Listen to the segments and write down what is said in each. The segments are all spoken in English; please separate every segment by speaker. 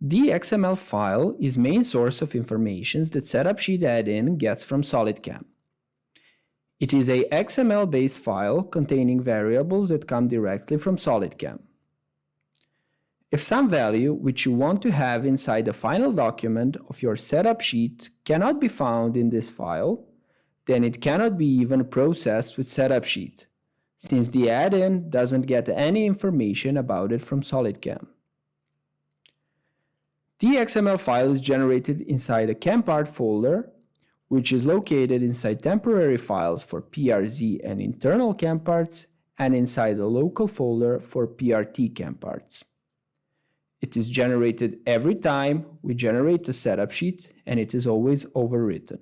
Speaker 1: The XML file is main source of information that setup sheet add-in gets from SolidCAM. It is a XML-based file containing variables that come directly from SolidCAM. If some value which you want to have inside the final document of your setup sheet cannot be found in this file, then it cannot be even processed with setup sheet, since the add-in doesn't get any information about it from SolidCAM. The XML file is generated inside a CAM part folder, which is located inside temporary files for PRZ and internal CAM parts, and inside a local folder for PRT CAM parts. It is generated every time we generate a setup sheet, and it is always overwritten.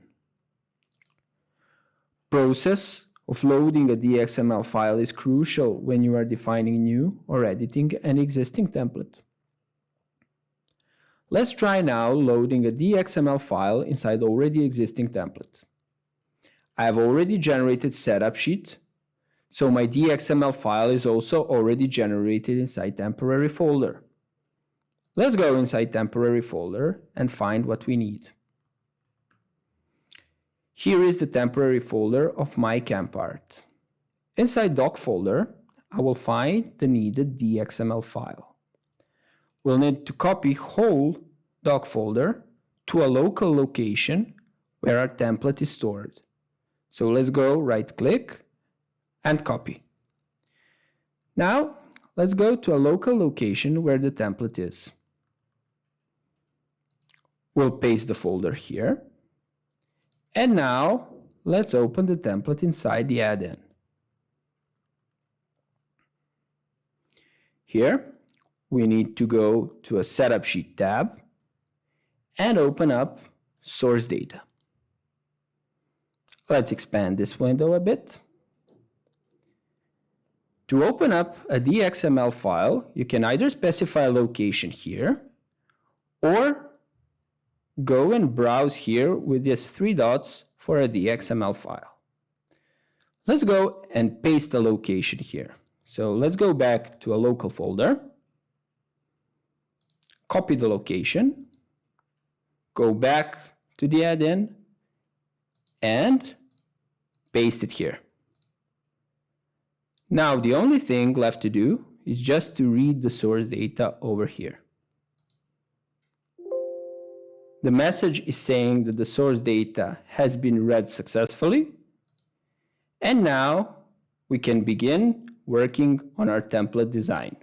Speaker 1: Process of loading a DXML file is crucial when you are defining new or editing an existing template. Let's try now loading a DXML file inside already existing template. I have already generated setup sheet, so my DXML file is also already generated inside temporary folder. Let's go inside temporary folder and find what we need. Here is the temporary folder of my CAM part. Inside doc folder, I will find the needed DXML file. We'll need to copy whole doc folder to a local location where our template is stored. So let's go right click and copy. Now let's go to a local location where the template is. We'll paste the folder here. And now let's open the template inside the add-in. Here we need to go to a setup sheet tab and open up source data. Let's expand this window a bit. To open up a DXML file, you can either specify a location here or go and browse here with these three dots for a DXML file. Let's go and paste the location here. So let's go back to a local folder, copy the location, go back to the add-in, and paste it here. Now the only thing left to do is just to read the source data over here. The message is saying that the source data has been read successfully, and now we can begin working on our template design.